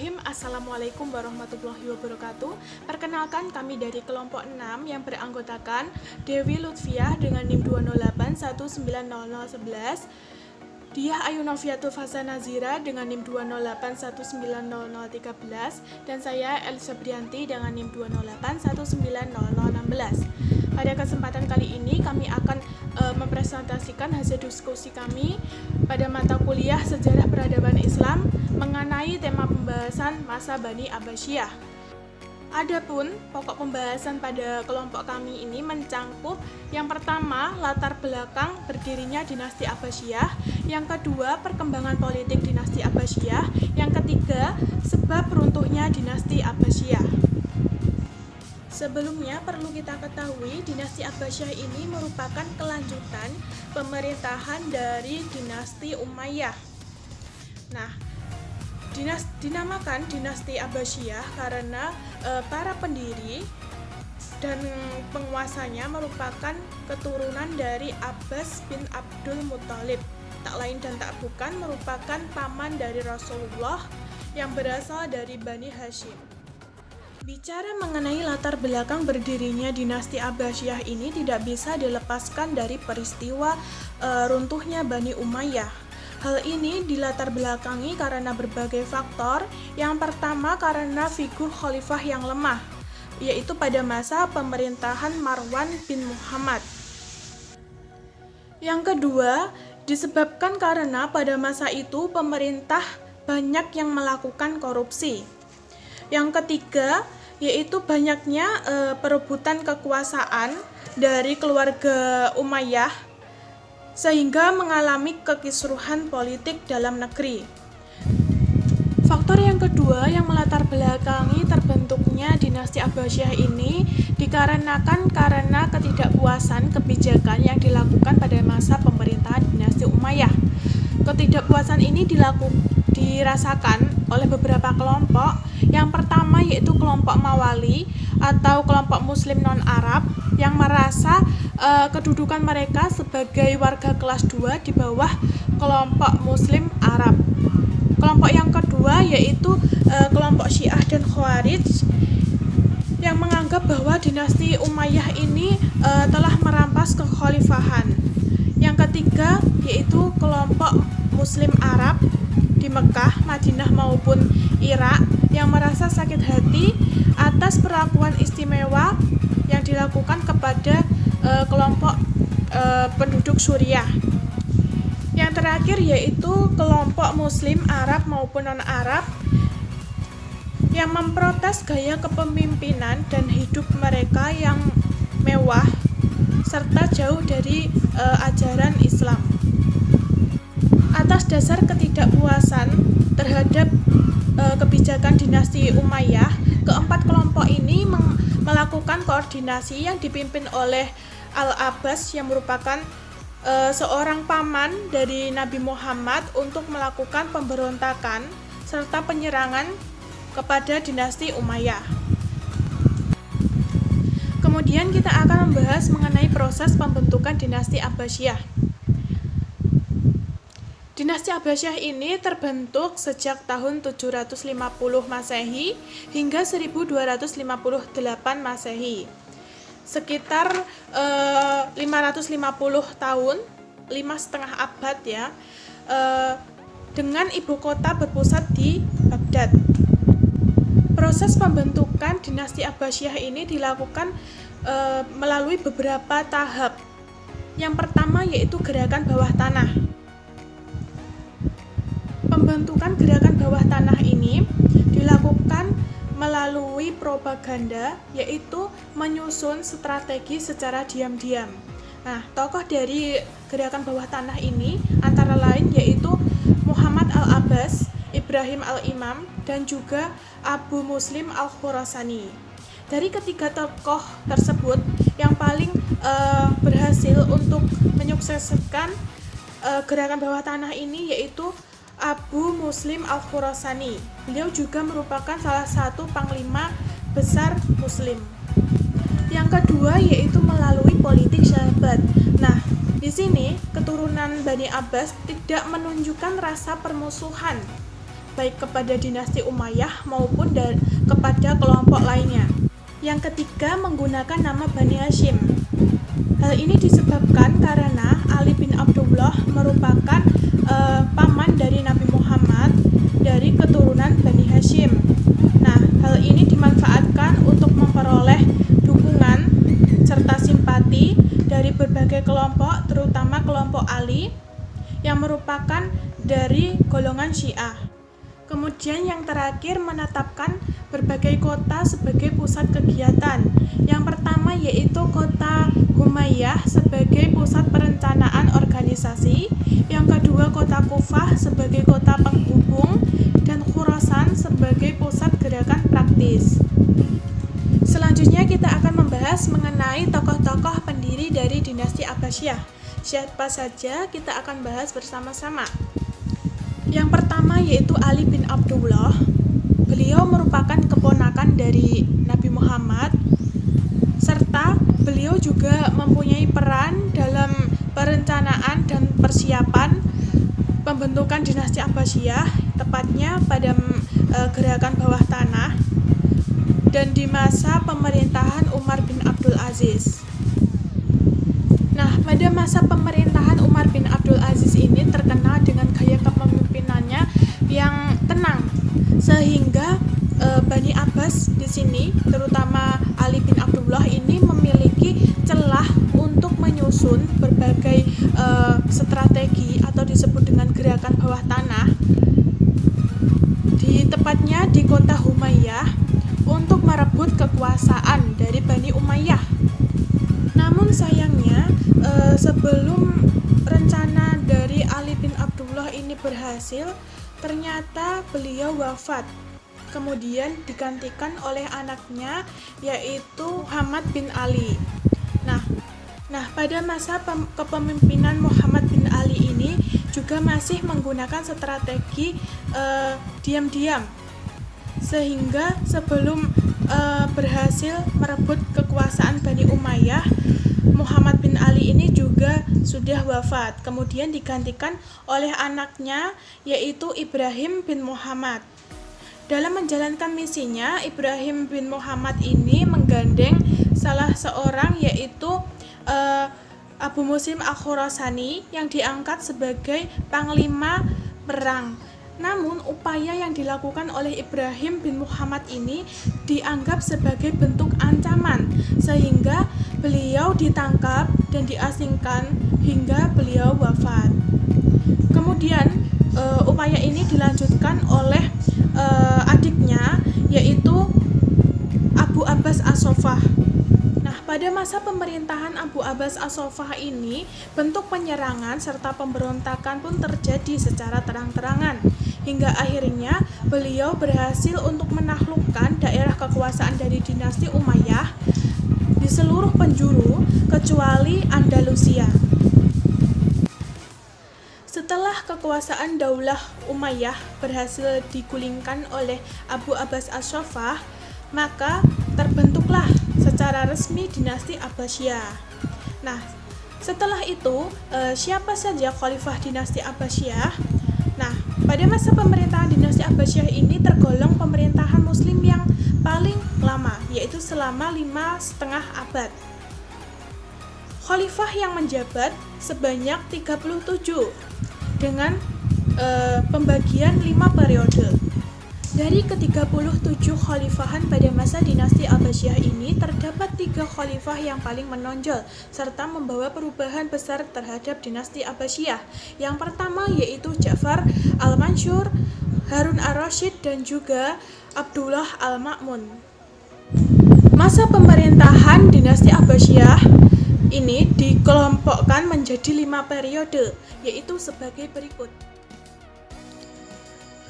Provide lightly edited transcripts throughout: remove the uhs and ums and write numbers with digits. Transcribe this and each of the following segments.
Bismillahirrahmanirrahim. Assalamualaikum warahmatullahi wabarakatuh. Perkenalkan, kami dari kelompok 6 yang beranggotakan Dewi Lutfiah dengan NIM 208190011, Diah Ayunoviatul Fasa Nazira dengan NIM 208190013, dan saya Elisa Brianti dengan NIM 208190016. Pada kesempatan kali ini kami akan mempresentasikan hasil diskusi kami pada mata kuliah Sejarah Peradaban Islam mengenai tema pembahasan masa Bani Abbasiyah. Adapun pokok pembahasan pada kelompok kami ini mencangkup yang pertama, latar belakang berdirinya dinasti Abbasiyah, yang kedua, perkembangan politik dinasti Abbasiyah, yang ketiga, sebab runtuhnya dinasti Abbasiyah. Sebelumnya perlu kita ketahui dinasti Abbasiyah ini merupakan kelanjutan pemerintahan dari dinasti Umayyah. Nah, dinamakan dinasti Abbasiyah karena para pendiri dan penguasanya merupakan keturunan dari Abbas bin Abdul Muthalib. Tak lain dan tak bukan merupakan paman dari Rasulullah yang berasal dari Bani Hashim. Bicara mengenai latar belakang berdirinya dinasti Abbasiyah ini tidak bisa dilepaskan dari peristiwa runtuhnya Bani Umayyah. Hal ini dilatar belakangi karena berbagai faktor. Yang pertama karena figur khalifah yang lemah, yaitu pada masa pemerintahan Marwan bin Muhammad. Yang kedua disebabkan karena pada masa itu pemerintah banyak yang melakukan korupsi. Yang ketiga, yaitu banyaknya perebutan kekuasaan dari keluarga Umayyah sehingga mengalami kekisruhan politik dalam negeri. Faktor yang kedua yang melatar belakangi terbentuknya dinasti Abbasiyah ini dikarenakan karena ketidakpuasan kebijakan yang dilakukan pada masa pemerintahan dinasti Umayyah. Ketidakpuasan ini dirasakan oleh beberapa kelompok. Yang pertama yaitu kelompok Mawali atau kelompok Muslim non-Arab yang merasa kedudukan mereka sebagai warga kelas 2 di bawah kelompok Muslim Arab. Kelompok yang kedua yaitu kelompok Syiah dan Khawarij yang menganggap bahwa dinasti Umayyah ini telah merampas kekhalifahan. Yang ketiga yaitu kelompok Muslim Arab di Mekah, Madinah maupun Irak yang merasa sakit hati atas perlakuan istimewa yang dilakukan kepada kelompok penduduk Suriah. Yang terakhir yaitu kelompok Muslim Arab maupun non-Arab yang memprotes gaya kepemimpinan dan hidup mereka yang mewah serta jauh dari ajaran Islam. Atas dasar ketidakpuasan terhadap kebijakan dinasti Umayyah, keempat kelompok ini melakukan koordinasi yang dipimpin oleh Al-Abbas yang merupakan seorang paman dari Nabi Muhammad untuk melakukan pemberontakan serta penyerangan kepada dinasti Umayyah. Kemudian kita akan membahas mengenai proses pembentukan dinasti Abbasiyah. Dinasti Abbasiyah ini terbentuk sejak tahun 750 Masehi hingga 1258 Masehi. Sekitar 550 tahun, 5,5 abad ya, dengan ibu kota berpusat di Baghdad. Proses pembentukan dinasti Abbasiyah ini dilakukan melalui beberapa tahap. Yang pertama yaitu gerakan bawah tanah. Pembentukan gerakan bawah tanah ini dilakukan melalui propaganda, yaitu menyusun strategi secara diam-diam. Nah, tokoh dari gerakan bawah tanah ini antara lain yaitu Muhammad Al-Abbas, Ibrahim Al-Imam, dan juga Abu Muslim Al-Khurasani. Dari ketiga tokoh tersebut, yang paling berhasil untuk menyukseskan gerakan bawah tanah ini yaitu Abu Muslim Al-Khurasani. Beliau juga merupakan salah satu panglima besar Muslim. Yang kedua yaitu melalui politik sahabat. Nah, di sini keturunan Bani Abbas tidak menunjukkan rasa permusuhan baik kepada dinasti Umayyah maupun kepada kelompok lainnya. Yang ketiga, menggunakan nama Bani Hashim. Hal ini disebabkan karena Ali bin Abdullah merupakan paman dari Nabi Muhammad dari keturunan Bani Hashim. Nah, hal ini dimanfaatkan untuk memperoleh dukungan serta simpati dari berbagai kelompok, terutama kelompok Ali yang merupakan dari golongan Syiah. Kemudian yang terakhir, menetapkan berbagai kota sebagai pusat kegiatan. Yang pertama yaitu kota Humayyah sebagai pusat perencanaan organisasi, yang kedua kota Kufah sebagai kota penghubung, dan Khurasan sebagai pusat gerakan praktis. Selanjutnya kita akan membahas mengenai tokoh-tokoh pendiri dari dinasti Abbasiyah. Siapa saja kita akan bahas bersama-sama. Yang pertama yaitu Ali bin Abdullah. Beliau merupakan keponakan dari Nabi Muhammad, serta beliau juga mempunyai peran dalam perencanaan dan persiapan pembentukan dinasti Abbasiyah, tepatnya pada gerakan bawah tanah dan di masa pemerintahan Umar bin Abdul Aziz. Nah, pada masa pemerintahan Umar bin Abdul Aziz ini terkenal dengan gaya kepemimpinannya yang tenang, sehingga Bani Abbas di sini, terutama Ali bin Abdullah ini memiliki celah untuk menyusun berbagai strategi atau disebut dengan gerakan bawah tanah tepatnya di kota Humayyah untuk merebut kekuasaan dari Bani Umayyah. Namun sayangnya sebelum rencana dari Ali bin Abdullah ini berhasil, ternyata beliau wafat. Kemudian digantikan oleh anaknya yaitu Muhammad bin Ali. Nah, pada masa kepemimpinan Muhammad bin Ali ini juga masih menggunakan strategi diam-diam, sehingga sebelum berhasil merebut kekuasaan Bani Umayyah, Muhammad bin Ali ini juga sudah wafat. Kemudian digantikan oleh anaknya yaitu Ibrahim bin Muhammad. Dalam menjalankan misinya, Ibrahim bin Muhammad ini menggandeng salah seorang yaitu Abu Muslim Al-Khurasani yang diangkat sebagai panglima perang. Namun upaya yang dilakukan oleh Ibrahim bin Muhammad ini dianggap sebagai bentuk ancaman, sehingga beliau ditangkap dan diasingkan hingga beliau wafat. Kemudian upaya ini dilanjutkan oleh adiknya yaitu Abu Abbas As-Soffah. Pada masa pemerintahan Abu Abbas As-Soffah ini, bentuk penyerangan serta pemberontakan pun terjadi secara terang-terangan. Hingga akhirnya beliau berhasil untuk menaklukkan daerah kekuasaan dari dinasti Umayyah di seluruh penjuru kecuali Andalusia. Setelah kekuasaan Daulah Umayyah berhasil digulingkan oleh Abu Abbas As-Soffah, maka terbentuklah secara resmi dinasti Abbasiyah. Nah, setelah itu siapa saja khalifah dinasti Abbasiyah? Nah, pada masa pemerintahan dinasti Abbasiyah ini tergolong pemerintahan muslim yang paling lama, yaitu selama 5,5 abad. Khalifah yang menjabat sebanyak 37 dengan pembagian 5 periode. Dari ke-37 khalifahan pada masa dinasti Abbasiyah ini, terdapat 3 khalifah yang paling menonjol serta membawa perubahan besar terhadap dinasti Abbasiyah. Yang pertama yaitu Ja'far Al-Mansur, Harun Ar-Rasyid, dan juga Abdullah Al-Ma'mun. Masa pemerintahan dinasti Abbasiyah ini dikelompokkan menjadi 5 periode, yaitu sebagai berikut.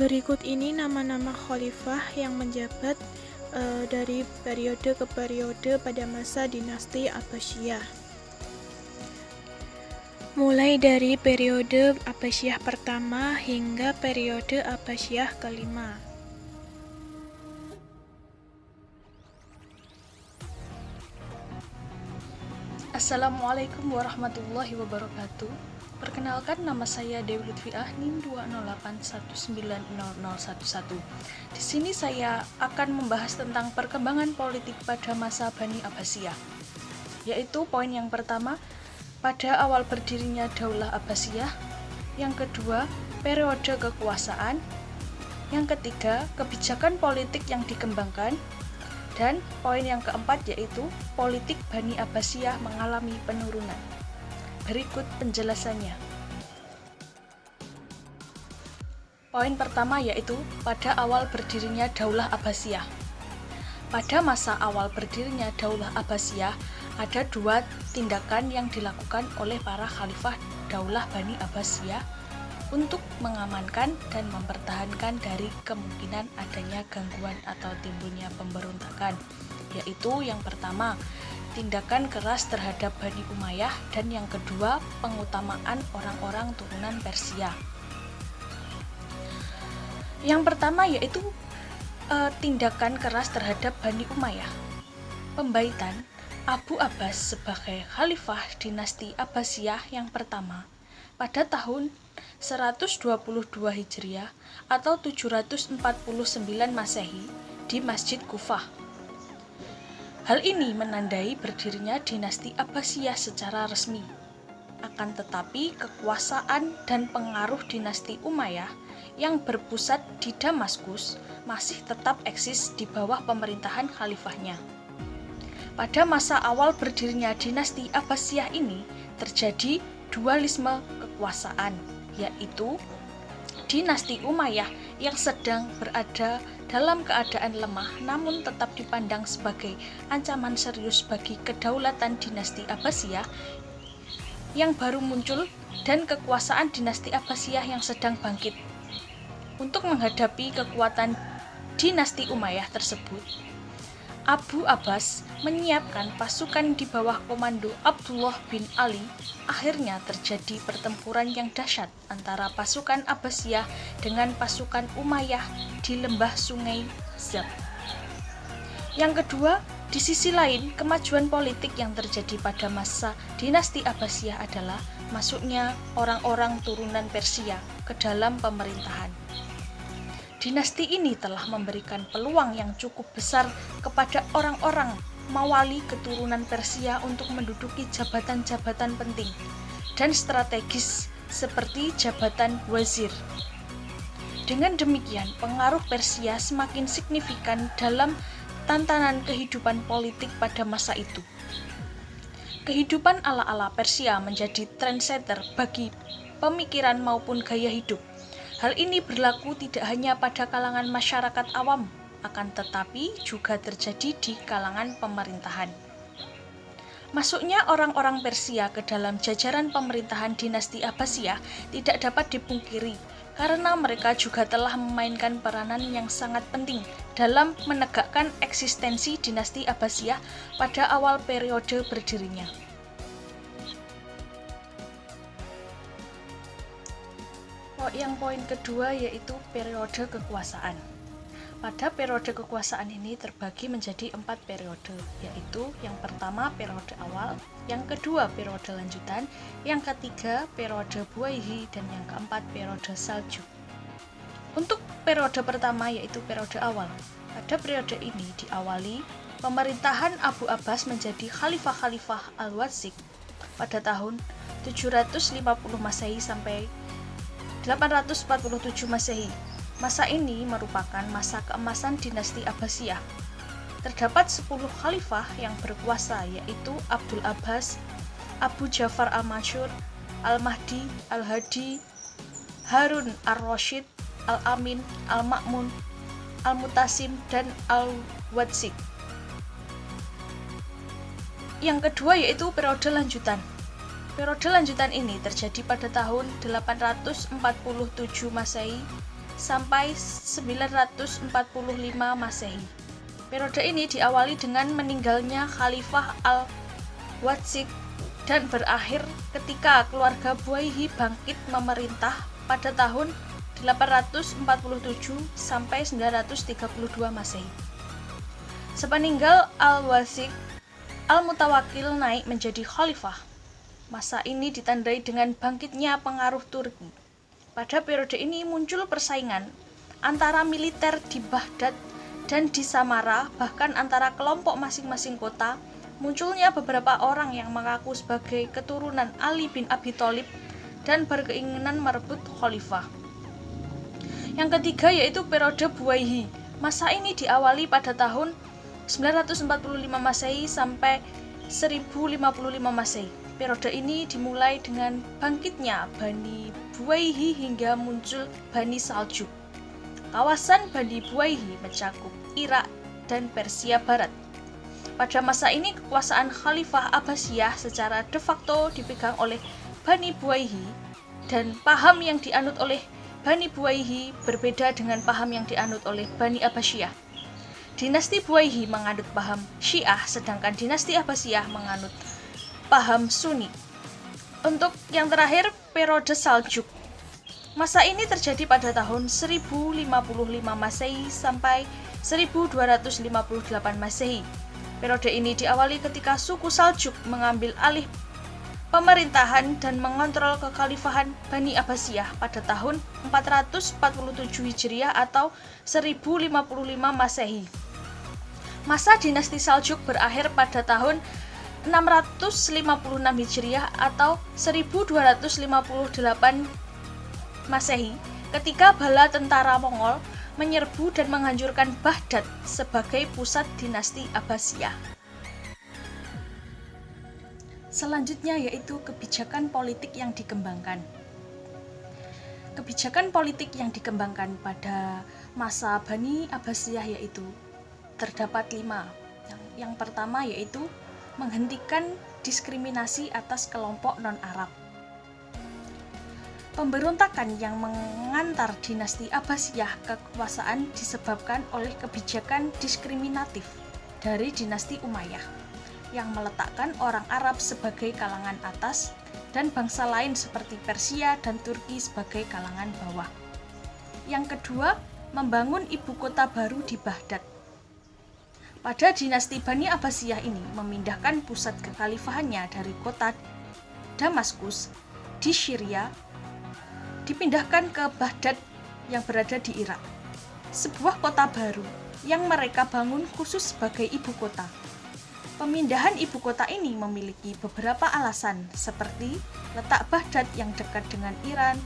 Berikut ini nama-nama khalifah yang menjabat dari periode ke periode pada masa dinasti Abbasiyah. Mulai dari periode Abbasiyah pertama hingga periode Abbasiyah kelima. Assalamualaikum warahmatullahi wabarakatuh. Perkenalkan, nama saya Dewi Lutfiah, NIM 208190011. Di sini saya akan membahas tentang perkembangan politik pada masa Bani Abbasiyah. Yaitu poin yang pertama, pada awal berdirinya Daulah Abbasiyah. Yang kedua, periode kekuasaan. Yang ketiga, kebijakan politik yang dikembangkan. Dan poin yang keempat yaitu politik Bani Abbasiyah mengalami penurunan. Berikut penjelasannya. Poin pertama yaitu pada awal berdirinya Daulah Abbasiyah. Pada masa awal berdirinya Daulah Abbasiyah, ada dua tindakan yang dilakukan oleh para khalifah Daulah Bani Abbasiyah untuk mengamankan dan mempertahankan dari kemungkinan adanya gangguan atau timbulnya pemberontakan, yaitu yang pertama, tindakan keras terhadap Bani Umayyah, dan yang kedua, pengutamaan orang-orang turunan Persia. Yang pertama yaitu tindakan keras terhadap Bani Umayyah. Pembaitan Abu Abbas sebagai khalifah dinasti Abbasiyah yang pertama pada tahun 122 Hijriah atau 749 Masehi di Masjid Kufah. Hal ini menandai berdirinya dinasti Abbasiyah secara resmi. Akan tetapi, kekuasaan dan pengaruh dinasti Umayyah yang berpusat di Damaskus masih tetap eksis di bawah pemerintahan khalifahnya. Pada masa awal berdirinya dinasti Abbasiyah ini terjadi dualisme kekuasaan, yaitu dinasti Umayyah yang sedang berada dalam keadaan lemah namun tetap dipandang sebagai ancaman serius bagi kedaulatan dinasti Abbasiyah yang baru muncul dan kekuasaan dinasti Abbasiyah yang sedang bangkit. Untuk menghadapi kekuatan dinasti Umayyah tersebut, Abu Abbas menyiapkan pasukan di bawah komando Abdullah bin Ali. Akhirnya terjadi pertempuran yang dahsyat antara pasukan Abbasiyah dengan pasukan Umayyah di lembah Sungai Zab. Yang kedua, di sisi lain, kemajuan politik yang terjadi pada masa dinasti Abbasiyah adalah masuknya orang-orang turunan Persia ke dalam pemerintahan. Dinasti ini telah memberikan peluang yang cukup besar kepada orang-orang mawali keturunan Persia untuk menduduki jabatan-jabatan penting dan strategis seperti jabatan wazir. Dengan demikian, pengaruh Persia semakin signifikan dalam tantangan kehidupan politik pada masa itu. Kehidupan ala-ala Persia menjadi trendsetter bagi pemikiran maupun gaya hidup. Hal ini berlaku tidak hanya pada kalangan masyarakat awam, akan tetapi juga terjadi di kalangan pemerintahan. Masuknya orang-orang Persia ke dalam jajaran pemerintahan dinasti Abbasiyah tidak dapat dipungkiri, karena mereka juga telah memainkan peranan yang sangat penting dalam menegakkan eksistensi dinasti Abbasiyah pada awal periode berdirinya. Yang poin kedua yaitu periode kekuasaan. Pada periode kekuasaan ini terbagi menjadi 4 periode, yaitu yang pertama periode awal, yang kedua periode lanjutan, yang ketiga periode Buwayhi, dan yang keempat periode Saljuk. Untuk periode pertama yaitu periode awal. Pada periode ini diawali pemerintahan Abu Abbas menjadi khalifah-khalifah Al-Wathik pada tahun 750 Masehi sampai 847 Masehi. Masa ini merupakan masa keemasan dinasti Abbasiyah. Terdapat 10 khalifah yang berkuasa, yaitu Abdul Abbas, Abu Ja'far al-Mansur, Al-Mahdi, Al-Hadi, Harun ar-Rasyid, Al-Amin, Al-Ma'mun, Al-Mutasim, dan Al-Wathik. Yang kedua yaitu periode lanjutan. Periode lanjutan ini terjadi pada tahun 847 Masehi sampai 945 Masehi. Periode ini diawali dengan meninggalnya Khalifah Al-Wathik dan berakhir ketika keluarga Buwayhi bangkit memerintah pada tahun 847 sampai 932 Masehi. Sepeninggal Al-Wathik, Al-Mutawakkil naik menjadi khalifah. Masa ini ditandai dengan bangkitnya pengaruh Turki. Pada periode ini muncul persaingan antara militer di Baghdad dan di Samara, bahkan antara kelompok masing-masing kota. Munculnya beberapa orang yang mengaku sebagai keturunan Ali bin Abi Thalib dan berkeinginan merebut khalifah. Yang ketiga yaitu periode Buwaihi. Masa ini diawali pada tahun 945 Masehi sampai 1055 Masehi. Periode ini dimulai dengan bangkitnya Bani Buwaihi hingga muncul Bani Saljuk. Kawasan Bani Buwaihi mencakup Irak dan Persia Barat. Pada masa ini kekuasaan Khalifah Abbasiyah secara de facto dipegang oleh Bani Buwaihi, dan paham yang dianut oleh Bani Buwaihi berbeda dengan paham yang dianut oleh Bani Abbasiyah. Dinasti Buwaihi menganut paham Syiah, sedangkan dinasti Abbasiyah menganut paham Sunni. Untuk yang terakhir, periode Saljuk. Masa ini terjadi pada tahun 1055 Masehi sampai 1258 Masehi. Periode ini diawali ketika suku Saljuk mengambil alih pemerintahan dan mengontrol kekhalifahan Bani Abbasiyah pada tahun 447 Hijriah atau 1055 Masehi. Masa dinasti Saljuk berakhir pada tahun 656 Hijriah atau 1258 Masehi ketika bala tentara Mongol menyerbu dan menghancurkan Baghdad sebagai pusat dinasti Abbasiyah. Selanjutnya yaitu kebijakan politik yang dikembangkan. Kebijakan politik yang dikembangkan pada masa Bani Abbasiyah yaitu terdapat 5. Yang pertama yaitu menghentikan diskriminasi atas kelompok non-Arab. Pemberontakan yang mengantar dinasti Abbasiyah ke kekuasaan disebabkan oleh kebijakan diskriminatif dari dinasti Umayyah yang meletakkan orang Arab sebagai kalangan atas dan bangsa lain seperti Persia dan Turki sebagai kalangan bawah. Yang kedua, membangun ibu kota baru di Baghdad. Pada dinasti Bani Abbasiyah ini memindahkan pusat kekhalifahannya dari kota Damaskus di Syria dipindahkan ke Baghdad yang berada di Irak, sebuah kota baru yang mereka bangun khusus sebagai ibu kota. Pemindahan ibu kota ini memiliki beberapa alasan seperti letak Baghdad yang dekat dengan Iran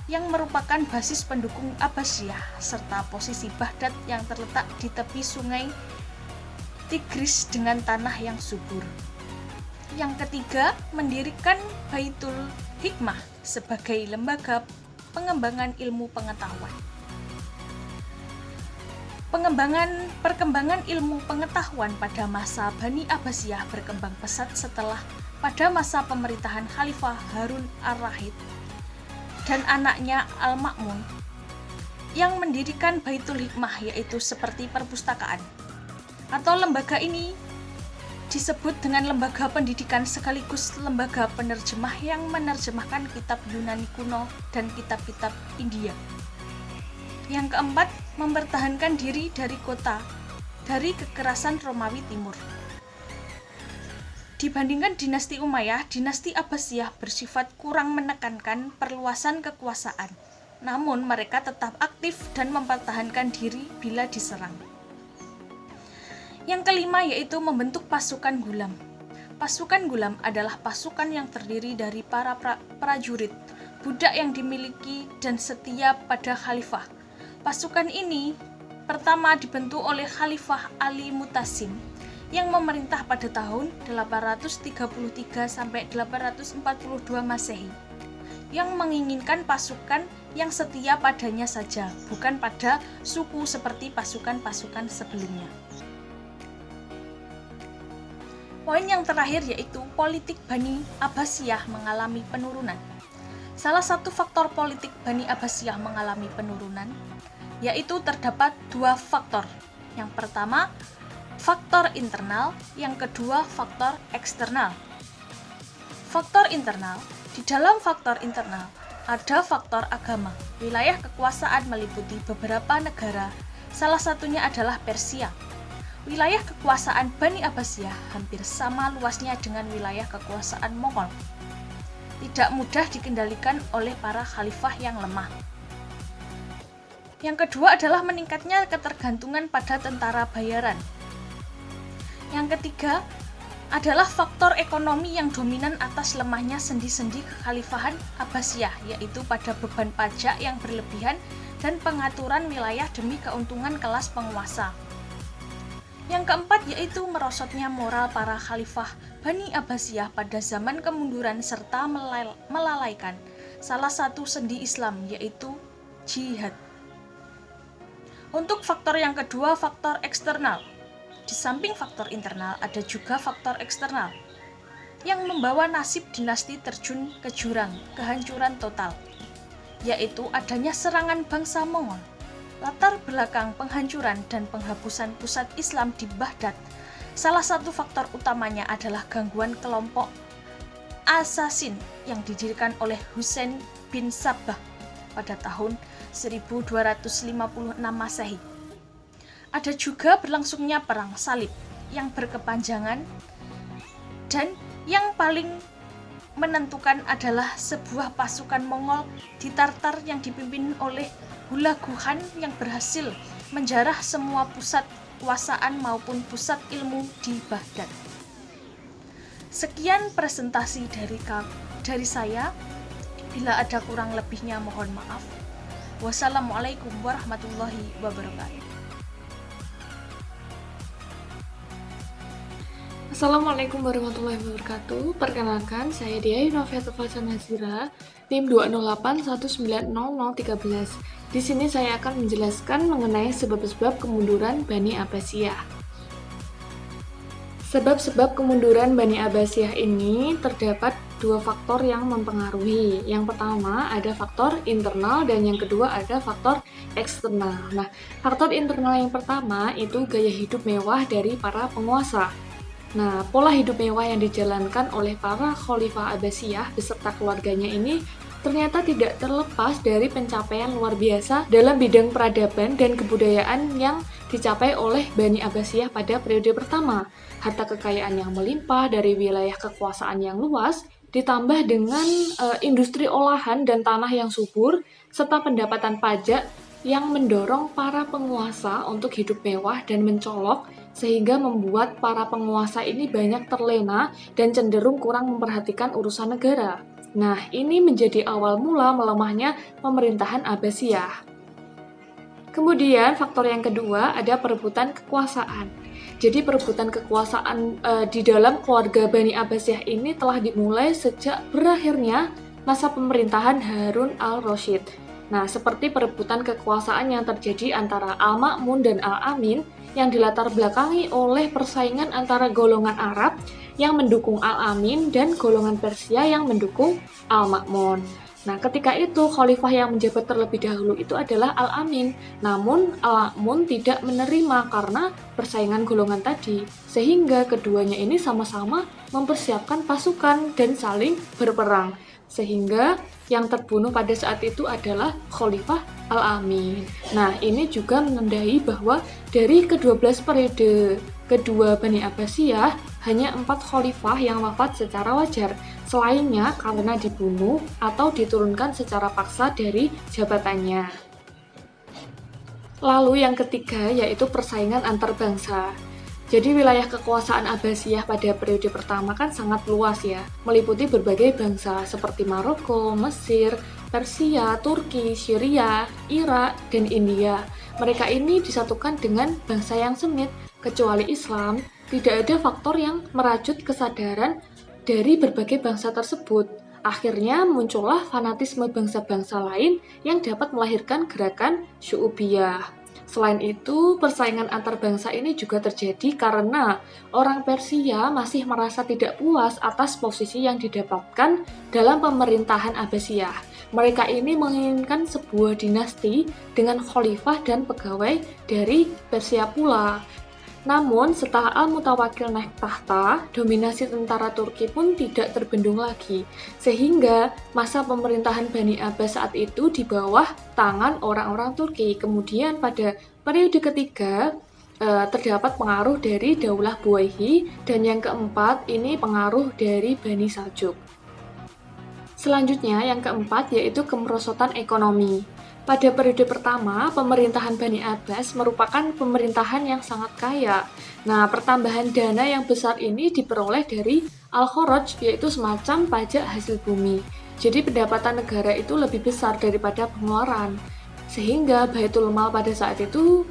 yang merupakan basis pendukung Abbasiyah serta posisi Baghdad yang terletak di tepi sungai Tigris dengan tanah yang subur. Yang ketiga, mendirikan Baitul Hikmah sebagai lembaga pengembangan ilmu pengetahuan. Perkembangan ilmu pengetahuan pada masa Bani Abbasiyah berkembang pesat setelah pada masa pemerintahan Khalifah Harun ar-Rasyid dan anaknya Al-Ma'mun yang mendirikan Baitul Hikmah, yaitu seperti perpustakaan. Atau lembaga ini disebut dengan lembaga pendidikan sekaligus lembaga penerjemah yang menerjemahkan kitab Yunani kuno dan kitab-kitab India. Yang keempat, mempertahankan diri dari kekerasan Romawi Timur. Dibandingkan dinasti Umayyah, dinasti Abbasiyah bersifat kurang menekankan perluasan kekuasaan. Namun mereka tetap aktif dan mempertahankan diri bila diserang. Yang kelima yaitu membentuk pasukan gulam. Pasukan gulam adalah pasukan yang terdiri dari para prajurit, budak yang dimiliki dan setia pada khalifah. Pasukan ini pertama dibentuk oleh Khalifah Ali Mutasim yang memerintah pada tahun 833 sampai 842 Masehi, yang menginginkan pasukan yang setia padanya saja, bukan pada suku seperti pasukan-pasukan sebelumnya. Poin yang terakhir yaitu politik Bani Abbasiyah mengalami penurunan. Salah satu faktor politik Bani Abbasiyah mengalami penurunan yaitu terdapat 2 faktor. Yang pertama, faktor internal, yang kedua faktor eksternal. Faktor internal, di dalam faktor internal ada faktor agama. Wilayah kekuasaan meliputi beberapa negara, salah satunya adalah Persia. Wilayah kekuasaan Bani Abbasiyah hampir sama luasnya dengan wilayah kekuasaan Mongol. tidak mudah dikendalikan oleh para khalifah yang lemah. Yang kedua adalah meningkatnya ketergantungan pada tentara bayaran. Yang ketiga adalah faktor ekonomi yang dominan atas lemahnya sendi-sendi kekhalifahan Abbasiyah, yaitu pada beban pajak yang berlebihan dan pengaturan wilayah demi keuntungan kelas penguasa. Yang keempat yaitu merosotnya moral para khalifah Bani Abbasiyah pada zaman kemunduran serta melalaikan salah satu sendi Islam, yaitu jihad. Untuk faktor yang kedua, faktor eksternal. Di samping faktor internal, ada juga faktor eksternal yang membawa nasib dinasti terjun ke jurang kehancuran total, yaitu adanya serangan bangsa Mongol. Latar belakang penghancuran dan penghapusan pusat Islam di Baghdad, salah satu faktor utamanya adalah gangguan kelompok Asasin yang didirikan oleh Husain bin Sabbah pada tahun 1256 Masehi. Ada juga berlangsungnya perang salib yang berkepanjangan, dan yang paling menentukan adalah sebuah pasukan Mongol di Tartar yang dipimpin oleh Hulagu Khan yang berhasil menjarah semua pusat kekuasaan maupun pusat ilmu di Baghdad. Sekian presentasi dari saya. Bila ada kurang lebihnya mohon maaf. Wassalamualaikum warahmatullahi wabarakatuh. Assalamualaikum warahmatullahi wabarakatuh. Perkenalkan, saya Dia Yunofiatul Nazira, tim 208190013. Di sini saya akan menjelaskan mengenai sebab-sebab kemunduran Bani Abbasiyah. Sebab-sebab kemunduran Bani Abbasiyah ini terdapat dua faktor yang mempengaruhi. Yang pertama ada faktor internal dan yang kedua ada faktor eksternal. Nah, faktor internal yang pertama itu gaya hidup mewah dari para penguasa. Nah, pola hidup mewah yang dijalankan oleh para khalifah Abbasiyah beserta keluarganya ini ternyata tidak terlepas dari pencapaian luar biasa dalam bidang peradaban dan kebudayaan yang dicapai oleh Bani Abbasiyah pada periode pertama. Harta kekayaan yang melimpah dari wilayah kekuasaan yang luas, ditambah dengan industri olahan dan tanah yang subur, serta pendapatan pajak yang mendorong para penguasa untuk hidup mewah dan mencolok, sehingga membuat para penguasa ini banyak terlena dan cenderung kurang memperhatikan urusan negara. Nah, ini menjadi awal mula melemahnya pemerintahan Abbasiyah. Kemudian, faktor yang kedua ada perebutan kekuasaan. Jadi, perebutan kekuasaan di dalam keluarga Bani Abbasiyah ini telah dimulai sejak berakhirnya masa pemerintahan Harun al-Rasyid. Nah, seperti perebutan kekuasaan yang terjadi antara Al-Ma'mun dan Al-Amin yang dilatar belakangi oleh persaingan antara golongan Arab yang mendukung Al-Amin dan golongan Persia yang mendukung Al-Ma'mun. Nah, ketika itu khalifah yang menjabat terlebih dahulu itu adalah Al-Amin. Namun Al-Ma'mun tidak menerima karena persaingan golongan tadi, sehingga keduanya ini sama-sama mempersiapkan pasukan dan saling berperang. Sehingga yang terbunuh pada saat itu adalah Khalifah Al-Amin. Nah, ini juga menandai bahwa dari ke-12 periode kedua Bani Abbasiyah, hanya 4 khalifah yang wafat secara wajar. Selainnya karena dibunuh atau diturunkan secara paksa dari jabatannya. Lalu yang ketiga yaitu persaingan antar bangsa. Jadi wilayah kekuasaan Abbasiyah pada periode pertama kan sangat luas ya, meliputi berbagai bangsa seperti Maroko, Mesir, Persia, Turki, Syria, Irak, dan India. Mereka ini disatukan dengan bangsa yang sempit. Kecuali Islam, tidak ada faktor yang merajut kesadaran dari berbagai bangsa tersebut. Akhirnya muncullah fanatisme bangsa-bangsa lain yang dapat melahirkan gerakan syu'ubiyah. Selain itu, persaingan antar bangsa ini juga terjadi karena orang Persia masih merasa tidak puas atas posisi yang didapatkan dalam pemerintahan Abbasiyah. Mereka ini menginginkan sebuah dinasti dengan khalifah dan pegawai dari Persia pula. Namun, setelah Al-Mutawakkil naik tahta, dominasi tentara Turki pun tidak terbendung lagi, sehingga masa pemerintahan Bani Abbas saat itu di bawah tangan orang-orang Turki. Kemudian pada periode ketiga, terdapat pengaruh dari Daulah Buwayhi, dan yang keempat ini pengaruh dari Bani Saljuk. Selanjutnya, yang keempat yaitu kemerosotan ekonomi. Pada periode pertama, pemerintahan Bani Abbas merupakan pemerintahan yang sangat kaya. Nah, pertambahan dana yang besar ini diperoleh dari al-kharaj, yaitu semacam pajak hasil bumi. Jadi pendapatan negara itu lebih besar daripada pengeluaran. Sehingga Baitul Mal pada saat itu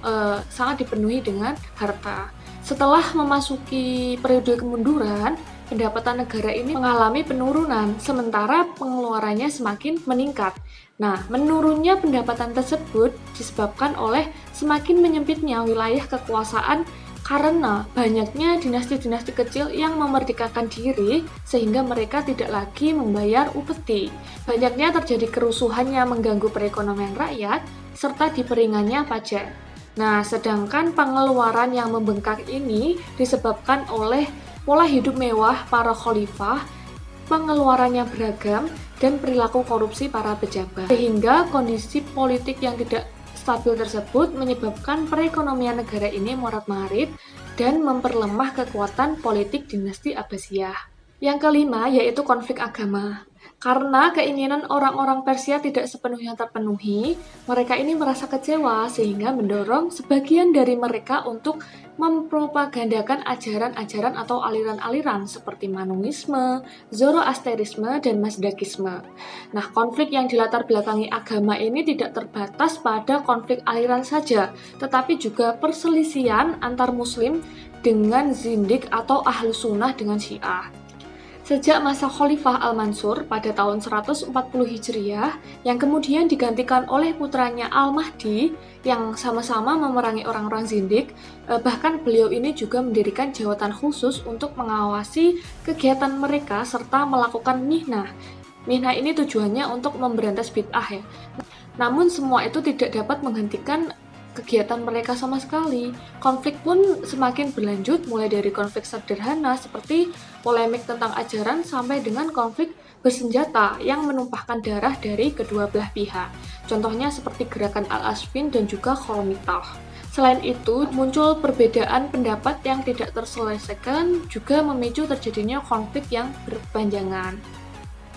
sangat dipenuhi dengan harta. Setelah memasuki periode kemunduran, pendapatan negara ini mengalami penurunan, sementara pengeluarannya semakin meningkat. Nah, menurunnya pendapatan tersebut disebabkan oleh semakin menyempitnya wilayah kekuasaan karena banyaknya dinasti-dinasti kecil yang memerdekakan diri sehingga mereka tidak lagi membayar upeti. Banyaknya terjadi kerusuhan yang mengganggu perekonomian rakyat serta diperingannya pajak. Nah, sedangkan pengeluaran yang membengkak ini disebabkan oleh pola hidup mewah para khalifah, pengeluarannya beragam, dan perilaku korupsi para pejabat. Sehingga kondisi politik yang tidak stabil tersebut menyebabkan perekonomian negara ini morat-marit dan memperlemah kekuatan politik dinasti Abbasiyah. Yang kelima yaitu konflik agama. Karena keinginan orang-orang Persia tidak sepenuhnya terpenuhi, mereka ini merasa kecewa sehingga mendorong sebagian dari mereka untuk mempropagandakan ajaran-ajaran atau aliran-aliran seperti Manuisme, Zoroasterisme, dan Mazdakisme. Nah, konflik yang dilatar belakangi agama ini tidak terbatas pada konflik aliran saja, tetapi juga perselisihan antar Muslim dengan Zindik atau Ahlus Sunnah dengan Syiah. Sejak masa Khalifah Al-Mansur pada tahun 140 Hijriah, yang kemudian digantikan oleh putranya Al-Mahdi yang sama-sama memerangi orang-orang Zindik, bahkan beliau ini juga mendirikan jawatan khusus untuk mengawasi kegiatan mereka serta melakukan mihnah. Mihnah ini tujuannya untuk memberantas bid'ah ya. Namun semua itu tidak dapat menghentikan kegiatan mereka sama sekali. Konflik pun semakin berlanjut mulai dari konflik sederhana seperti polemik tentang ajaran sampai dengan konflik bersenjata yang menumpahkan darah dari kedua belah pihak. Contohnya seperti gerakan Al-Asfin dan juga Kholomitah. Selain itu, muncul perbedaan pendapat yang tidak terselesaikan juga memicu terjadinya konflik yang berkepanjangan.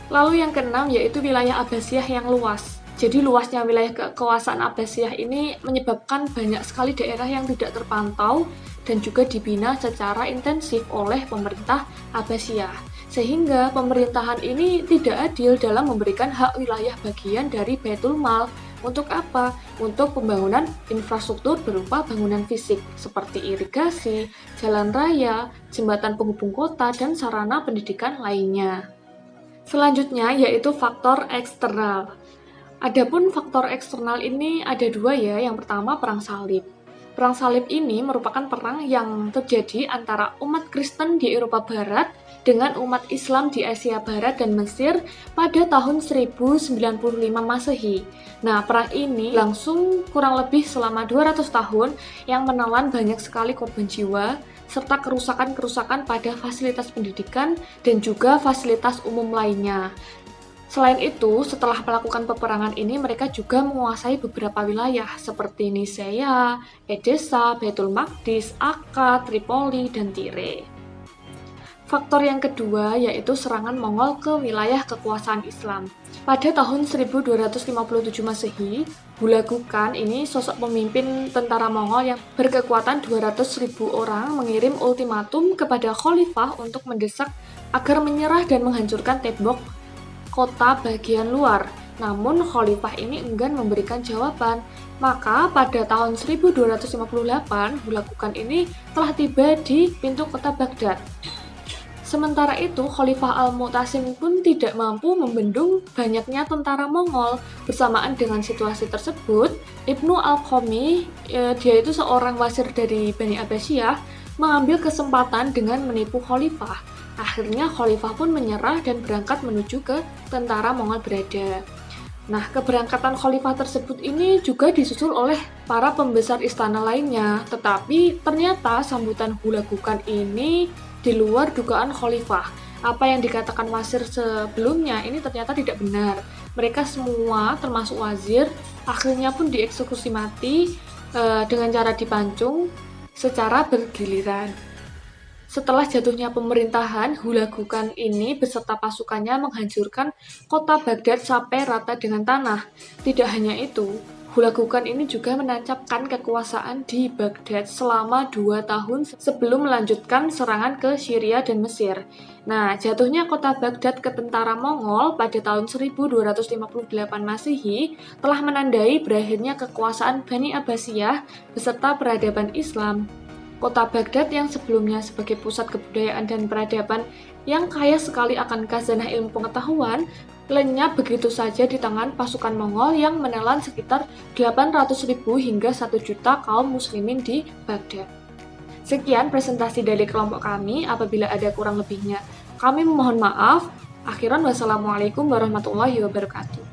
Lalu yang keenam yaitu wilayah Abbasiyah yang luas. Jadi luasnya wilayah kekuasaan Abbasiyah ini menyebabkan banyak sekali daerah yang tidak terpantau dan juga dibina secara intensif oleh pemerintah Abbasiyah. Sehingga pemerintahan ini tidak adil dalam memberikan hak wilayah bagian dari Baitul Mal. Untuk apa? Untuk pembangunan infrastruktur berupa bangunan fisik seperti irigasi, jalan raya, jembatan penghubung kota, dan sarana pendidikan lainnya. Selanjutnya yaitu faktor eksternal. Adapun faktor eksternal ini ada dua ya. Yang pertama perang salib. Perang salib ini merupakan perang yang terjadi antara umat Kristen di Eropa Barat dengan umat Islam di Asia Barat dan Mesir pada tahun 1095 Masehi. Nah, perang ini langsung kurang lebih selama 200 tahun yang menelan banyak sekali korban jiwa serta kerusakan-kerusakan pada fasilitas pendidikan dan juga fasilitas umum lainnya. Selain itu, setelah melakukan peperangan ini, mereka juga menguasai beberapa wilayah seperti Nisea, Edessa, Baitul Maqdis, Akka, Tripoli, dan Tire. Faktor yang kedua yaitu serangan Mongol ke wilayah kekuasaan Islam. Pada tahun 1257 Masehi, Hulagu Khan ini sosok pemimpin tentara Mongol yang berkekuatan 200.000 orang mengirim ultimatum kepada Khalifah untuk mendesak agar menyerah dan menghancurkan tembok kota bagian luar. Namun Khalifah ini enggan memberikan jawaban. Maka pada tahun 1258 Hulagu Khan ini telah tiba di pintu kota Baghdad. Sementara itu Khalifah Al-Mu'tasim pun tidak mampu membendung banyaknya tentara Mongol. Bersamaan dengan situasi tersebut, Ibnu Al-Qami, dia itu seorang wazir dari Bani Abbasiyah, mengambil kesempatan dengan menipu Khalifah. Akhirnya Khalifah pun menyerah dan berangkat menuju ke tentara Mongol berada. Nah, keberangkatan Khalifah tersebut ini juga disusul oleh para pembesar istana lainnya. Tetapi ternyata sambutan Hulagu Khan ini di luar dugaan Khalifah. Apa yang dikatakan wazir sebelumnya ini ternyata tidak benar. Mereka semua termasuk wazir akhirnya pun dieksekusi mati dengan cara dipancung secara bergiliran. Setelah jatuhnya pemerintahan, Hulagukan ini beserta pasukannya menghancurkan kota Baghdad sampai rata dengan tanah. Tidak hanya itu, Hulagukan ini juga menancapkan kekuasaan di Baghdad selama 2 tahun sebelum melanjutkan serangan ke Syria dan Mesir. Nah, jatuhnya kota Baghdad ke tentara Mongol pada tahun 1258 Masehi telah menandai berakhirnya kekuasaan Bani Abbasiyah beserta peradaban Islam. Kota Baghdad yang sebelumnya sebagai pusat kebudayaan dan peradaban yang kaya sekali akan khazanah ilmu pengetahuan, lenyap begitu saja di tangan pasukan Mongol yang menelan sekitar 800.000 hingga 1 juta kaum muslimin di Baghdad. Sekian presentasi dari kelompok kami, apabila ada kurang lebihnya kami memohon maaf. Akhiran wassalamualaikum warahmatullahi wabarakatuh.